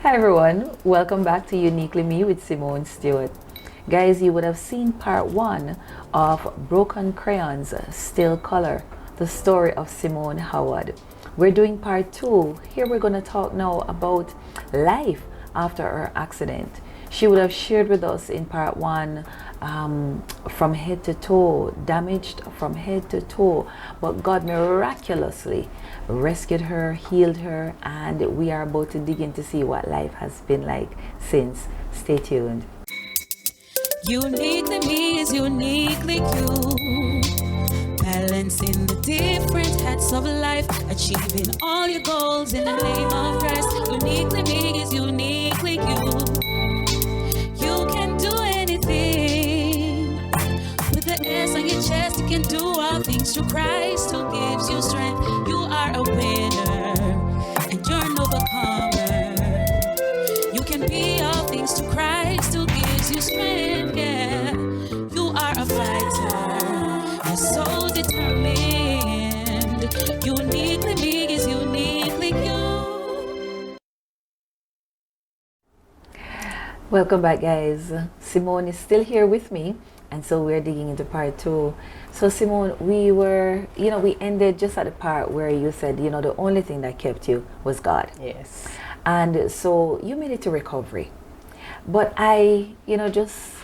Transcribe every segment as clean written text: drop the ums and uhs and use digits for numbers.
Hi everyone, welcome back to Uniquely Me with Simone Stewart. Guys, you would have seen part 1 of Broken Crayons, Still Color, the story of Simone Howard. We're doing part 2. Here we're going to talk now about life after her accident. She would have shared with us in part 1 from head to toe, damaged from head to toe, but God miraculously rescued her, healed her, and we are about to dig in to see what life has been like since. Stay tuned. Uniquely me is uniquely you. Balancing the different hats of life, achieving all your goals in the name of Christ. Uniquely me is uniquely you. You can do anything. With the S on your chest, you can do all things through Christ who gives you strength. You are a winner and you're an overcomer. You can be all things to Christ who gives you strength. Yeah, you are a fighter. You're so determined. Uniquely me is uniquely you. Welcome back, guys. Simone is still here with me, and so we're digging into part 2. So Simone, we ended just at the part where you said, the only thing that kept you was God. Yes. And so you made it to recovery. But just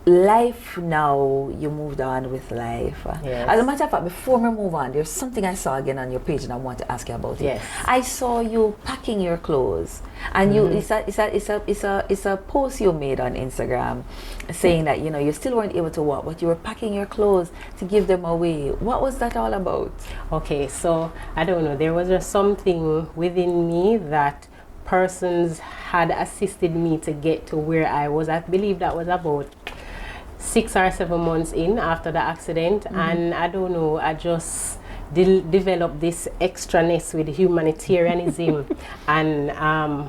life now, you moved on with life. Yes. As a matter of fact, before we move on, there's something I saw again on your page and I want to ask you about it. Yes. I saw you packing your clothes, and it's a post you made on Instagram saying that you still weren't able to walk, but you were packing your clothes to give them away. What was that all about? Okay, so I don't know, there was just something within me that persons had assisted me to get to where I was. I believe that was about 6 or 7 months in after the accident, and I don't know, I just developed this extraness with humanitarianism and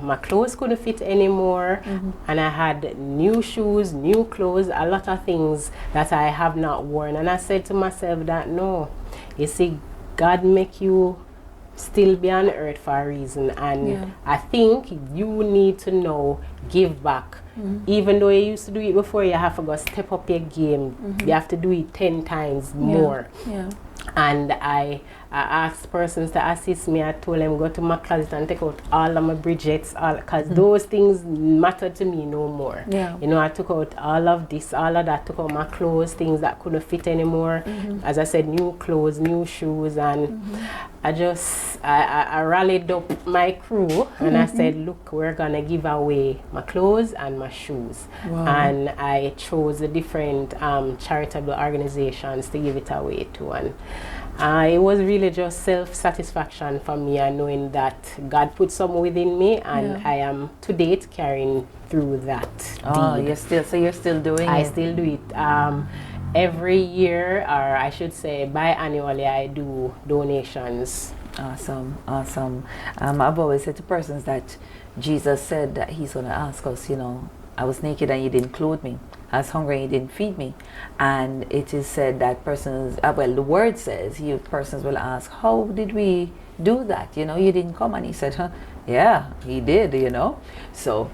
my clothes couldn't fit anymore, and I had new shoes, new clothes, a lot of things that I have not worn, and I said to myself that no, you see, God make you still be on earth for a reason, and I think you need to know give back. Even though you used to do it before, you have to go step up your game. You have to do it 10 times more. And I asked persons to assist me. I told them go to my closet and take out all of my Bridgets, because those things matter to me no more. I took out all of this, all of that, took out my clothes, things that couldn't fit anymore. As I said, new clothes, new shoes, and I rallied up my crew and I said, look, we're gonna give away my clothes and my shoes. And I chose the different charitable organizations to give it away to, and it was really just self-satisfaction for me, and knowing that God put some within me, and I am to date carrying through that. You're still doing it? I still do it. Every year, or I should say biannually, I do donations. Awesome. I've always said to persons that Jesus said that he's going to ask us, I was naked and you didn't clothe me. I was hungry and you didn't feed me. And it is said that persons, the word says, persons will ask, how did we do that? You didn't come. And he said, yeah, he did, So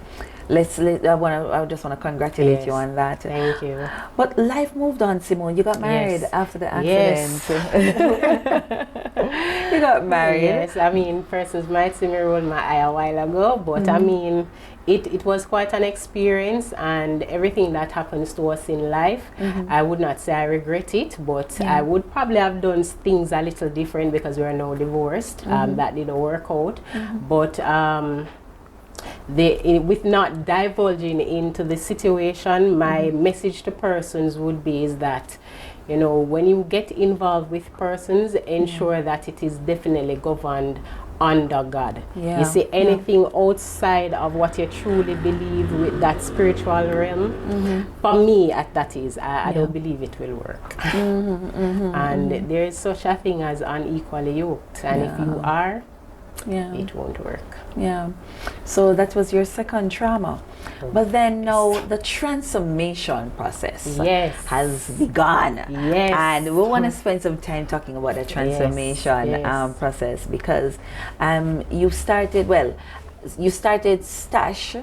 I just want to congratulate you on that. Thank you. But life moved on, Simone. You got married after the accident. Yes. You got married. Yes, I mean, persons might see me roll my eye a while ago, but I mean, it was quite an experience, and everything that happens to us in life, I would not say I regret it, but I would probably have done things a little different because we are now divorced. That didn't work out. But with not divulging into the situation, my message to persons would be is that, when you get involved with persons, ensure that it is definitely governed under God. You see, anything outside of what you truly believe with that spiritual realm, for me, that is, I don't believe it will work. And there is such a thing as unequally yoked, and if you are, it won't work. So that was your second trauma. But then now the transformation process has begun. And we want to spend some time talking about the transformation process, because you started, you started Sta-sh.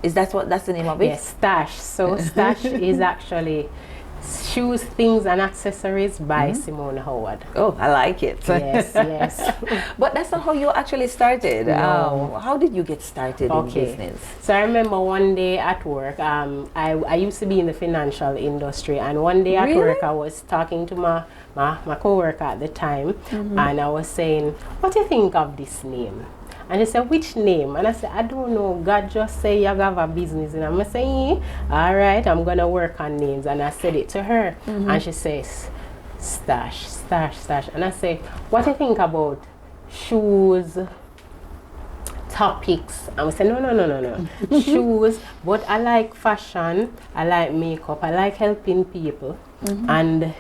Is that's the name of it? Yes, Sta-sh. So Sta-sh is actually shoes, things, and accessories by Simone Howard. Oh, I like it. Yes, yes. But that's not how you actually started. No. How did you get started in business? So I remember one day at work, I used to be in the financial industry, and one day at work I was talking to my co-worker at the time, and I was saying, what do you think of this name? And she said, which name? And I said, I don't know. God just say you have a business. And I'm saying, all right, I'm going to work on names. And I said it to her. And she says, Sta-sh, Sta-sh, Sta-sh. And I say, what do you think about shoes, topics? And we said, no. Shoes, but I like fashion. I like makeup. I like helping people. And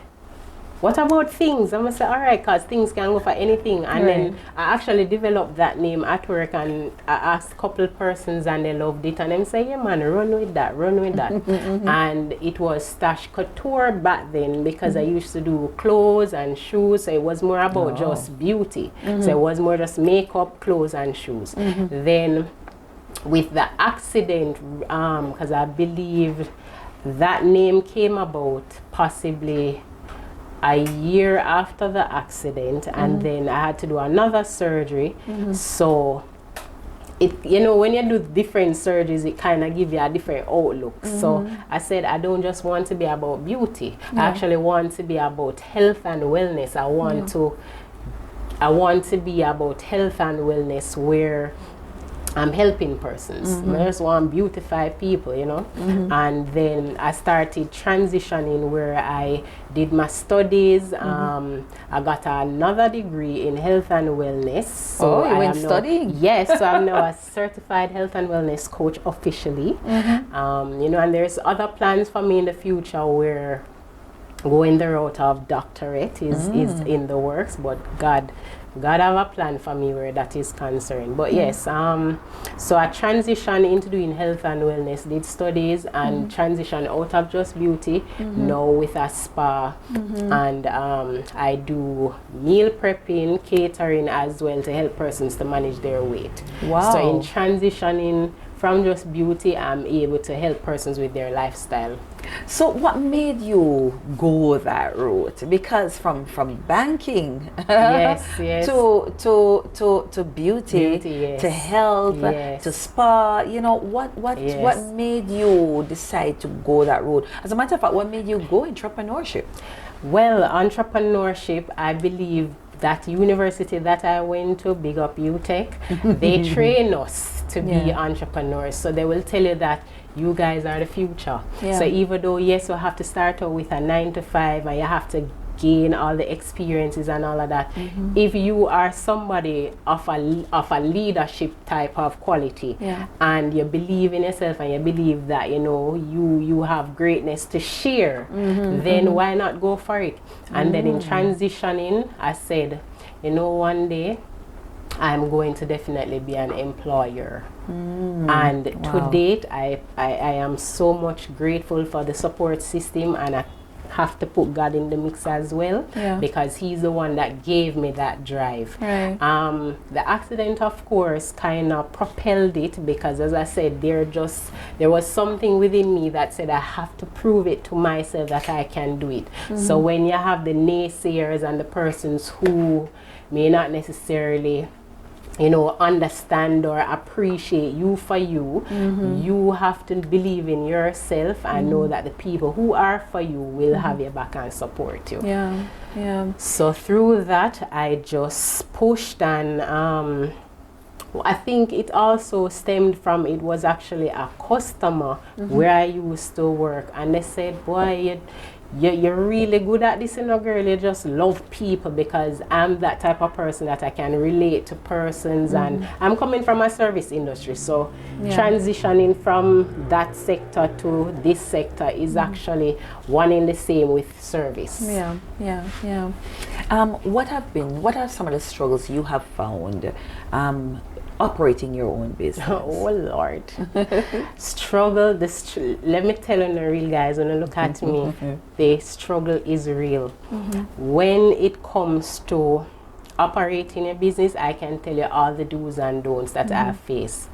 what about things? I'm going to say, all right, because things can go for anything. And then I actually developed that name at work, and I asked a couple persons and they loved it. And them say, yeah, man, run with that. And it was Sta-sh Couture back then, because I used to do clothes and shoes. So it was more about just beauty. So it was more just makeup, clothes, and shoes. Then with the accident, because I believe that name came about possibly a year after the accident, and then I had to do another surgery. So it, you know, when you do different surgeries, it kind of give you a different outlook. So I said, I don't just want to be about beauty. I actually want to be about health and wellness. I want to be about health and wellness where I'm helping persons. I just want to beautify people, you know. And then I started transitioning where I did my studies. I got another degree in health and wellness. So you went studying? Yes, so I'm now a certified health and wellness coach officially. You know, and there's other plans for me in the future where going the route of doctorate is in the works, but God have a plan for me where that is concerned. But yes, so I transitioned into doing health and wellness, did studies, and transitioned out of just beauty, now with a spa. And I do meal prepping, catering as well to help persons to manage their weight. Wow. So in transitioning from just beauty, I'm able to help persons with their lifestyle. So what made you go that route? Because from banking to beauty, to health, to spa, you know, what made you decide to go that route? As a matter of fact, what made you go entrepreneurship? Well, entrepreneurship, I believe that university that I went to, big up UTech, they train us to be entrepreneurs. So they will tell you that you guys are the future. So even though, yes, you have to start out with a 9 to 5 and you have to gain all the experiences and all of that, if you are somebody of a leadership type of quality and you believe in yourself and you believe that, you know, you have greatness to share, then why not go for it? And then in transitioning, I said, you know, one day I'm going to definitely be an employer. And to date, I am so much grateful for the support system, and I have to put God in the mix as well, because he's the one that gave me that drive. The accident, of course, kind of propelled it, because as I said, there was something within me that said I have to prove it to myself that I can do it. So when you have the naysayers and the persons who may not necessarily, you know, understand or appreciate you for you, you have to believe in yourself and know that the people who are for you will have your back and support you. So through that, I just pushed, and I think it also stemmed from, it was actually a customer where I used to work, and they said, boy, you're really good at this, you know, girl. You just love people, because I'm that type of person that I can relate to persons, and I'm coming from a service industry, so transitioning from that sector to this sector is actually one in the same with service. What are some of the struggles you have found operating your own business? Oh Lord. Struggle, let me tell you, the real guys, when you look at me, the struggle is real. When it comes to operating a business, I can tell you all the do's and don'ts that I face.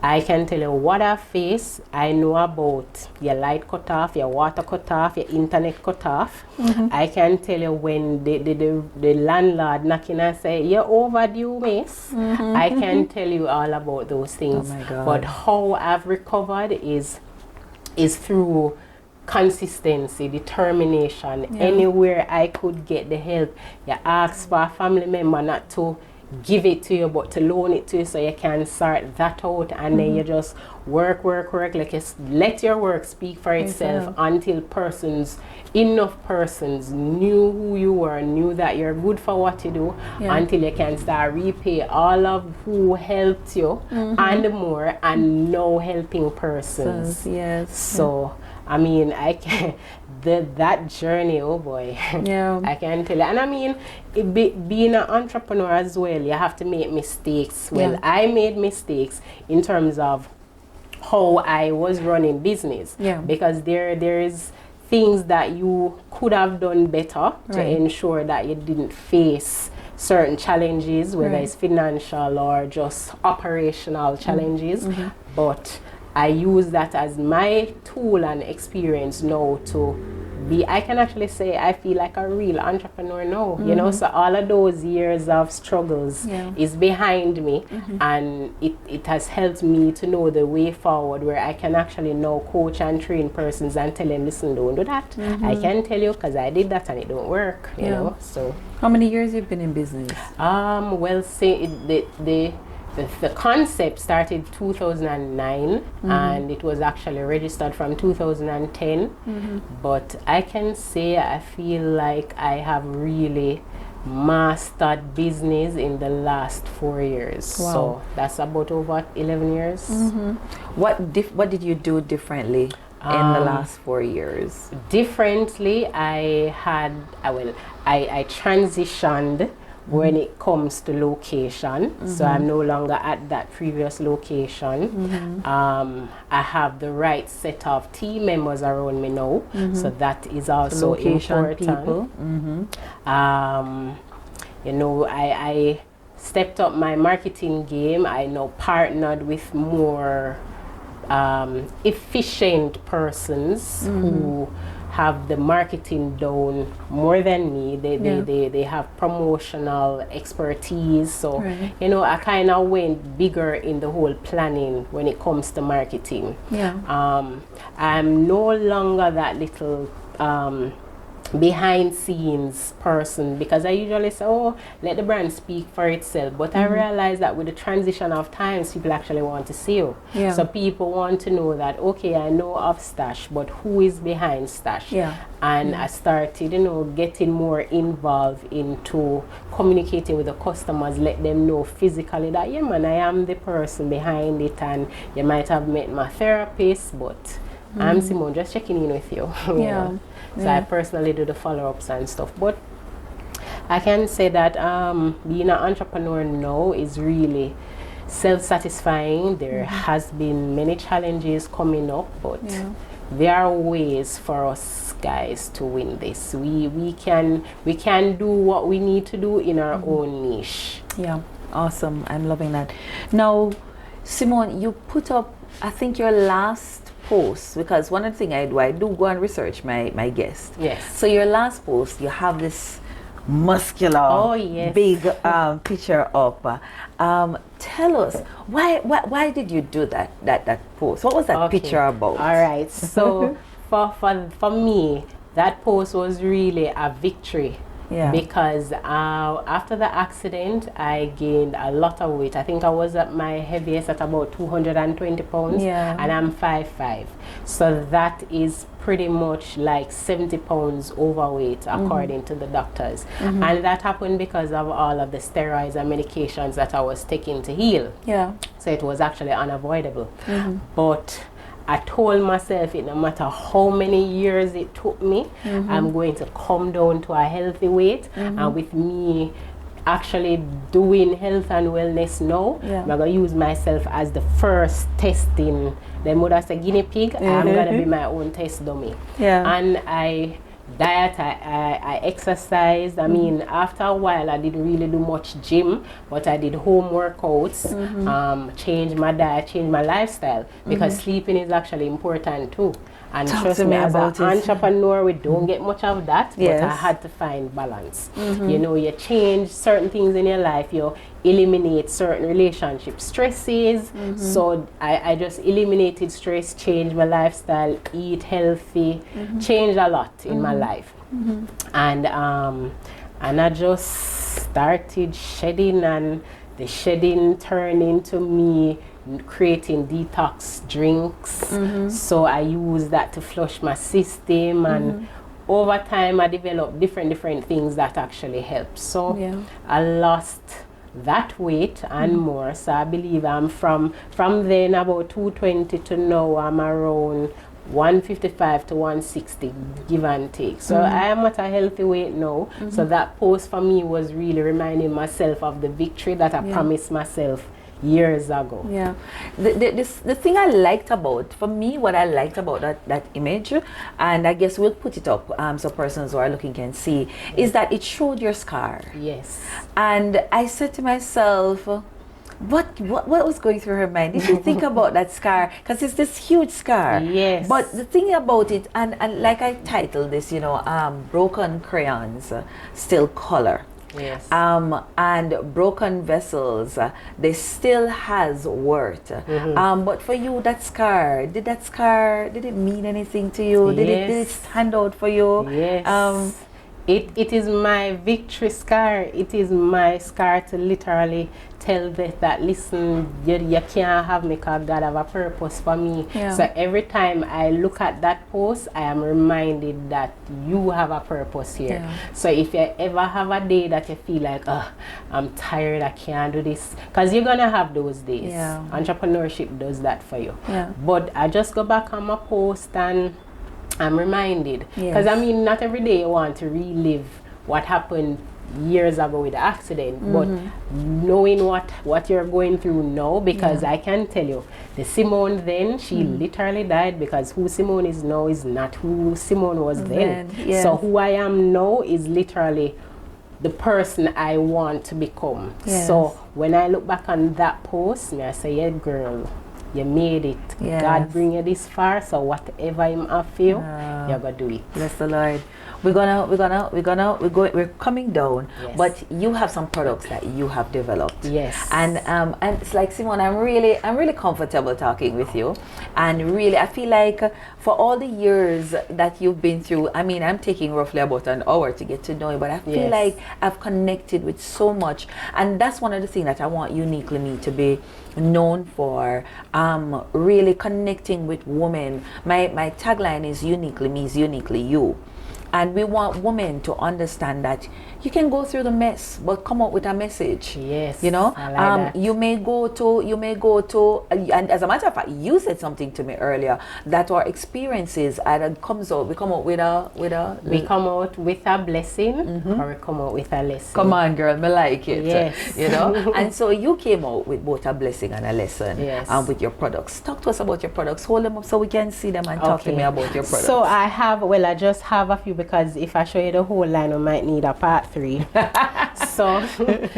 I can tell you what I face. I know about your light cut off, your water cut off, your internet cut off. I can tell you when the landlord knocking and say, you're overdue, miss. I can tell you all about those things. Oh my God. But how I've recovered is through consistency, determination. Anywhere I could get the help. You ask for a family member not to give it to you, but to loan it to you so you can sort that out, and then you just work, like you let your work speak for itself until enough persons knew who you were, knew that you're good for what you do, until you can start repay all of who helped you and more, and no helping persons. So I mean, I can that journey, oh boy, I can tell you. And I mean, being an entrepreneur as well, you have to make mistakes. Well, I made mistakes in terms of how I was running business, because there is things that you could have done better to ensure that you didn't face certain challenges, whether it's financial or just operational challenges. But I use that as my tool and experience now to I can actually say I feel like a real entrepreneur now, you know, so all of those years of struggles is behind me, and it has helped me to know the way forward, where I can actually now coach and train persons and tell them, listen, don't do that. I can tell you because I did that and it don't work, you know. So how many years you've been in business? Well, say the concept started 2009 and it was actually registered from 2010, but I can say I feel like I have really mastered business in the last 4 years. So that's about over 11 years. What did you do differently in the last 4 years? Differently, I transitioned when it comes to location. So I'm no longer at that previous location. I have the right set of team members around me now, so that is also important. People. You know, I stepped up my marketing game. I now partnered with more efficient persons who have the marketing down more than me. They have promotional expertise. So, you know, I kind of went bigger in the whole planning when it comes to marketing. I'm no longer that little behind scenes person, because I usually say, oh, let the brand speak for itself, but I realize that with the transition of times, people actually want to see you. So people want to know that, okay, I know of Sta-sh, but who is behind Sta-sh? And I started, you know, getting more involved into communicating with the customers, let them know physically that, yeah man, I am the person behind it, and you might have met my therapist, but I'm Simone, just checking in with you. So I personally do the follow-ups and stuff. But I can say that being an entrepreneur now is really self-satisfying. There has been many challenges coming up, but there are ways for us guys to win this. We can do what we need to do in our own niche. Awesome. I'm loving that. Now, Simone, you put up, I think, your last post, because one of the things I do go and research my guest. So your last post, you have this muscular big picture up. Tell us why did you do that post? What was that picture about? All right, so for me, that post was really a victory. Because after the accident, I gained a lot of weight. I think I was at my heaviest at about 220 pounds, and I'm 5'5". So that is pretty much like 70 pounds overweight, according to the doctors. And that happened because of all of the steroids and medications that I was taking to heal. So it was actually unavoidable. But I told myself, no matter how many years it took me, I'm going to come down to a healthy weight. And with me actually doing health and wellness now, I'm going to use myself as the first testing. Them would have said guinea pig, I'm going to be my own test dummy. And I diet, I exercised. I mean, after a while, I didn't really do much gym, but I did home workouts, changed my diet, changed my lifestyle, because sleeping is actually important too. And trust me, as an entrepreneur, we don't get much of that, but I had to find balance. You know, you change certain things in your life, you eliminate certain relationship stresses. So I just eliminated stress, changed my lifestyle, eat healthy, changed a lot in my life. And I just started shedding, and the shedding turned into me creating detox drinks. So I use that to flush my system, and over time I developed different things that actually help. So I lost that weight and more. So I believe I'm from then about 220 to now I'm around 155 to 160, give and take. So I am at a healthy weight now. So that post for me was really reminding myself of the victory that I promised myself years ago. Yeah. The thing I liked about, for me, what I liked about that image, and I guess we'll put it up so persons who are looking can see, is that it showed your scar. Yes. And I said to myself, what was going through her mind? Did she think about that scar? Because it's this huge scar. Yes. But the thing about it, and like I titled this, you know, broken crayons still color. Yes. And broken vessels, they still has worth. But for you, that scar, did it mean anything to you? Did it stand out for you? Yes. It is my victory scar. It is my scar to literally tell that listen, you can't have me because God have a purpose for me. So every time I look at that post, I am reminded that you have a purpose here. So if you ever have a day that you feel like, I'm tired, I can't do this, because you're gonna have those days. Entrepreneurship does that for you. But I just go back on my post and I'm reminded, because I mean, not every day you want to relive what happened years ago with the accident, but knowing what you're going through now, because I can tell you, the Simone then, she literally died, because who Simone is now is not who Simone was then. So who I am now is literally the person I want to become. So when I look back on that post, I say, yeah, girl, you made it. God bring you this far, so whatever him have for you, you're gonna do it. Bless the Lord. We're coming down, but you have some products that you have developed. And it's like, Simone, I'm really comfortable talking with you, and really I feel like for all the years that you've been through, I mean, I'm taking roughly about an hour to get to know you, but I feel like I've connected with so much, and that's one of the things that I want Uniquely Me to be known for, really connecting with women. My tagline is Uniquely Me is Uniquely You. And we want women to understand that you can go through the mess, but come out with a message. You know, I like that. you may go to, and as a matter of fact, you said something to me earlier that our experiences either we come out with a blessing, or we come out with a lesson. Come on, girl, me like it. You know, and so you came out with both a blessing and a lesson. With your products. Talk to us about your products. Hold them up so we can see them, and talk to me about your products. So I just have a few, because if I show you the whole line, we might need a part 3.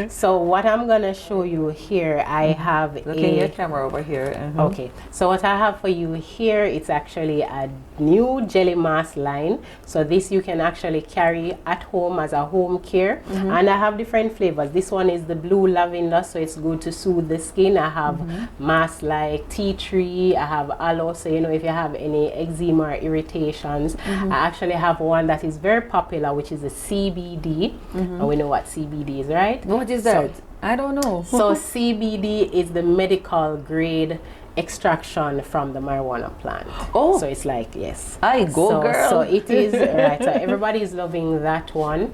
So what I'm gonna show you here, I have Look at your camera over here. Okay, so what I have for you here, it's actually a new jelly mask line. So this you can actually carry at home as a home care, and I have different flavors. This one is the blue lavender, so it's good to soothe the skin. I have masks like tea tree, I have aloe, so you know, if you have any eczema or irritations. I actually have one that is very popular, which is the CBD. And we know what CBD is, right? What is that? I don't know. So CBD is the medical grade extraction from the marijuana plant. So it's like, girl. So it is right. So everybody is loving that one.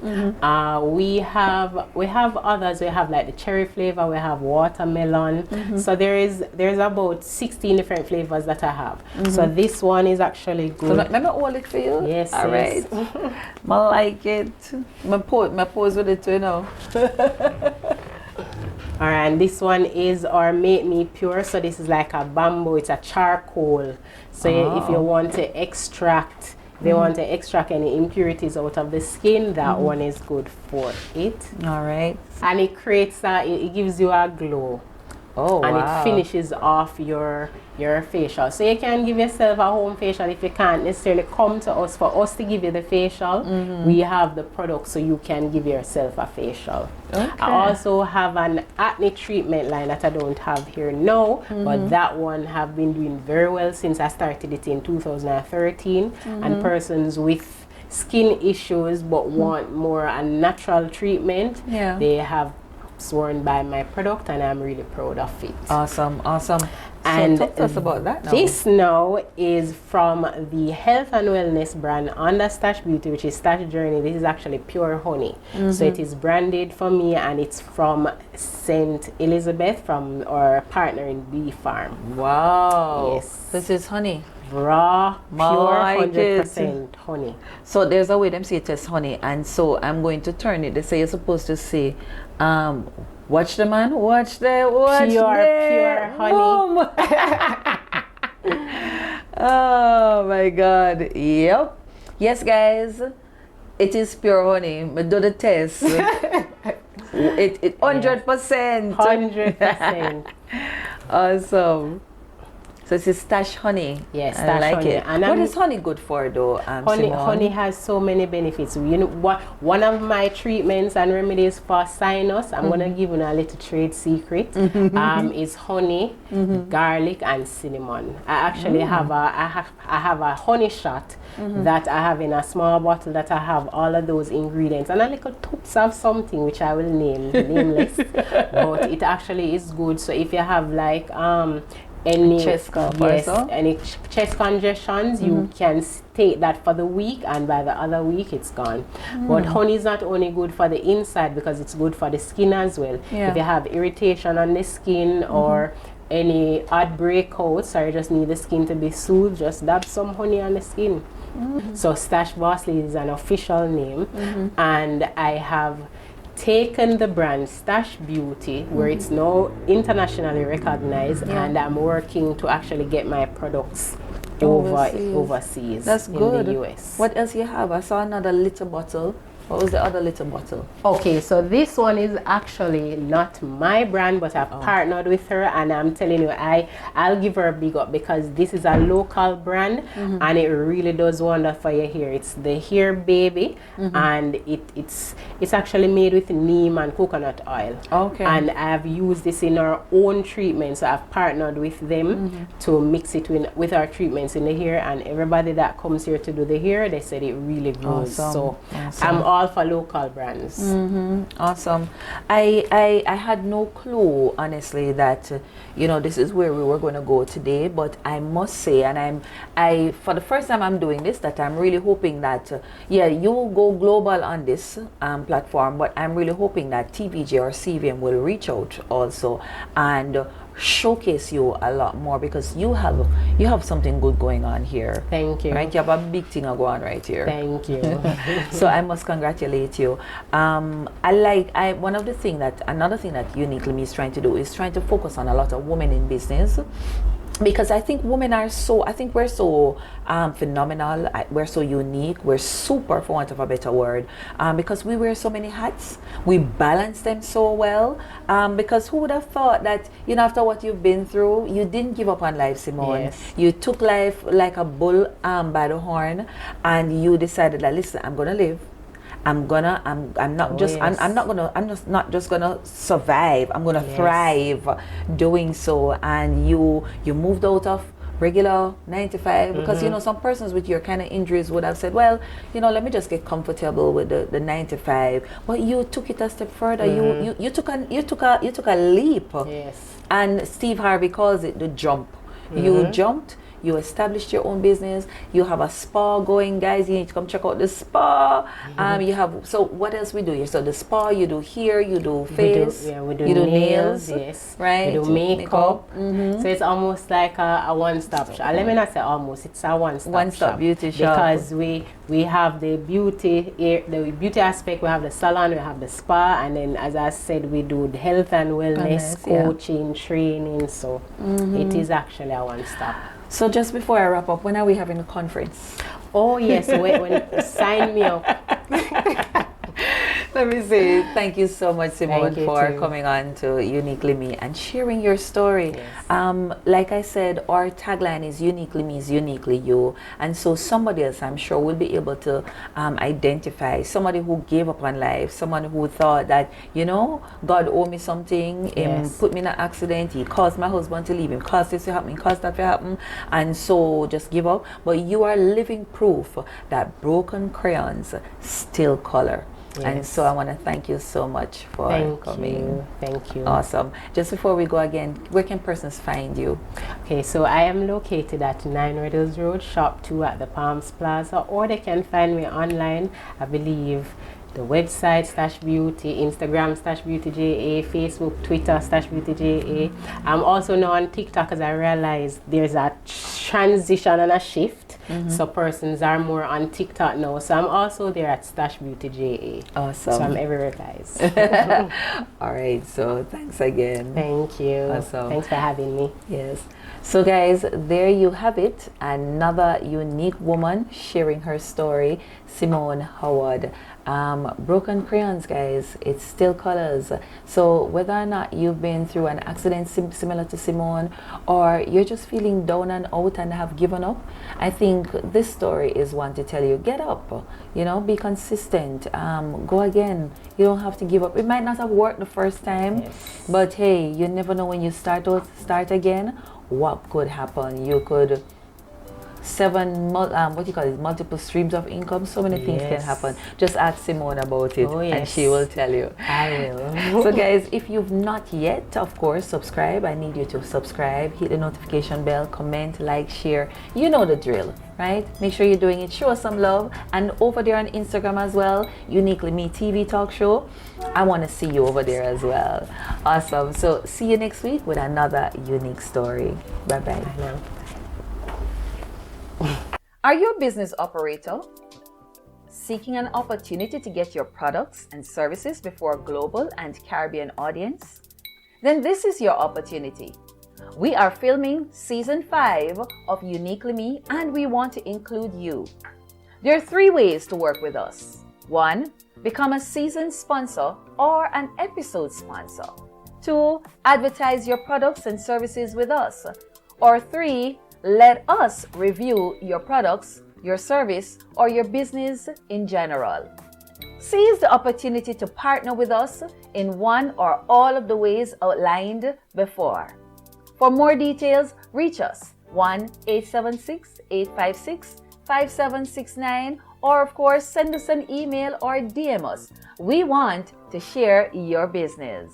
We have others. We have like the cherry flavor. We have watermelon. So there's about 16 different flavors that I have. So this one is actually good. So let me hold it for you. Yes. All right. I like it. My pose with it too, you know. Alright, and this one is our Make Me Pure. So this is like a bamboo, it's a charcoal. So if you want to extract they want to extract any impurities out of the skin, that one is good for it. All right. And it creates it gives you a glow. Oh, and wow. it finishes off your facial. So you can give yourself a home facial if you can't necessarily come to us for us to give you the facial. We have the product so you can give yourself a facial. Okay. I also have an acne treatment line that I don't have here now, but that one have been doing very well since I started it in 2013. And persons with skin issues but want more a natural treatment, they have sworn by my product, and I'm really proud of it. Awesome, awesome. And so talk to us about that now. This now is from the health and wellness brand under Sta-sh Beauty, which is Sta-sh Journey. This is actually pure honey. So it is branded for me, and it's from St. Elizabeth, from our partner in Bee Farm. Wow. Yes. This is honey. Raw, pure, My 100% honey. So there's a way them say it is honey, and so I'm going to turn it. They say you're supposed to say, watch the man, watch the, watch Pure honey. Oh my God. Yep. Yes, guys. It is pure honey. Me do the test. it 100%. 100%. Awesome. So it's Sta-sh honey. Yes, I Sta-sh like honey. it. And What is honey good for though, Simone? Honey has so many benefits. You know what? One of my treatments and remedies for sinus, I'm gonna give you a little trade secret. Is honey, garlic, and cinnamon. I actually have a honey shot that I have in a small bottle that I have all of those ingredients and a little touch of something which I will name nameless, but it actually is good. So if you have like any chest cough any chest congestions, you can take that for the week, and by the other week it's gone. But honey is not only good for the inside, because it's good for the skin as well. If you have irritation on the skin or any odd breakouts, or you just need the skin to be soothed, just dab some honey on the skin. So Sta-sh Bosley is an official name, and I have taken the brand Sta-sh Beauty, where it's now internationally recognized, and I'm working to actually get my products overseas. That's good. In the US. What else you have? I saw another little bottle. What was the other little bottle? Okay, so this one is actually not my brand, but I've partnered with her, and I'm telling you, I'll give her a big up, because this is a local brand and it really does wonder for your hair. It's the Hair Baby, and it's actually made with neem and coconut oil. Okay. And I've used this in our own treatment, so I've partnered with them to mix it with our treatments in the hair, and everybody that comes here to do the hair, they said it really grows. So I'm all for local brands. Awesome. I had no clue, honestly, that this is where we were going to go today, but I must say, and I for the first time I'm doing this, that I'm really hoping that you will go global on this platform, but I'm really hoping that TVJ or CVM will reach out also and showcase you a lot more, because you have something good going on here. Thank you. Right, you have a big thing going on right here. Thank you. So I must congratulate you. Another thing that Uniquely Me is trying to do is trying to focus on a lot of women in business, because I think women are we're so phenomenal, we're so unique, we're super, for want of a better word, because we wear so many hats, we balance them so well, because who would have thought that, after what you've been through, you didn't give up on life, Simone. Yes. You took life like a bull by the horn, and you decided that, listen, I'm gonna live. I'm not just gonna survive. I'm gonna thrive doing so. And you moved out of regular 9 to 5, because some persons with your kind of injuries would have said, well, let me just get comfortable with the 9 to 5. But you took it a step further. You took a leap. Yes. And Steve Harvey calls it the jump. You jumped. You established your own business. You have a spa going, guys. You need to come check out the spa. So what else we do here? So the spa, you do hair, you do face, we do nails, yes, right? We do makeup. So it's almost like a one-stop shop. Let me not say almost. It's a one-stop shop. Beauty shop. Because we have the beauty aspect. We have the salon. We have the spa, and then, as I said, we do the health and wellness coaching, training. So it is actually a one-stop. So just before I wrap up, when are we having a conference? Oh yes, when sign me up. Let me say thank you so much, Simone, Thank you for too. coming on to Uniquely Me and sharing your story. Yes. Like I said, our tagline is Uniquely Me is Uniquely You. And so somebody else, I'm sure, will be able to identify somebody who gave up on life, someone who thought that, you know, God owed me something, Yes. put me in an accident, he caused my husband to leave him, caused this to happen, caused that to happen, and so just give up. But you are living proof that broken crayons still color. And Yes. so I want to thank you so much for coming. Thank you. Awesome. Just before we go again, where can persons find you? Okay, so I am located at 9 Riddles Road, Shop 2 at the Palms Plaza, or they can find me online. I believe the website Sta-sh Beauty, Instagram Sta-sh Beauty JA, Facebook, Twitter Sta-sh Beauty JA. I'm also now on TikTok because I realized there's a transition and a shift. So persons are more on TikTok now. So I'm also there at Sta-sh Beauty JA. Awesome. So I'm everywhere, guys. All right. So thanks again. Thank you. Awesome. Thanks for having me. Yes. So guys, there you have it. Another unique woman sharing her story, Simone Howard. Broken crayons, guys, it still colors. So whether or not you've been through an accident similar to Simone, or you're just feeling down and out and have given up, I think this story is one to tell you, get up, you know, be consistent, go again. You don't have to give up. It might not have worked the first time, but hey, you never know when you start again, what could happen. You could multiple streams of income. So many things can happen. Just ask Simone about it, and she will tell you. I will. So guys, if you've not yet, of course, subscribe. I need you to subscribe, hit the notification bell, comment, like, share. You know the drill, right? Make sure you're doing it. Show us some love. And over there on Instagram as well, Uniquely Me TV Talk Show. I want to see you over there as well. Awesome. So see you next week with another unique story. Bye-bye. Are you a business operator seeking an opportunity to get your products and services before a global and Caribbean audience? Then this is your opportunity. We are filming season 5 of Uniquely Me, and we want to include you. There are 3 ways to work with us. 1, become a season sponsor or an episode sponsor. 2, advertise your products and services with us. Or 3, let us review your products, your service, or your business in general. Seize the opportunity to partner with us in one or all of the ways outlined before. For more details, reach us 1-876-856-5769, or of course, send us an email or DM us. We want to share your business.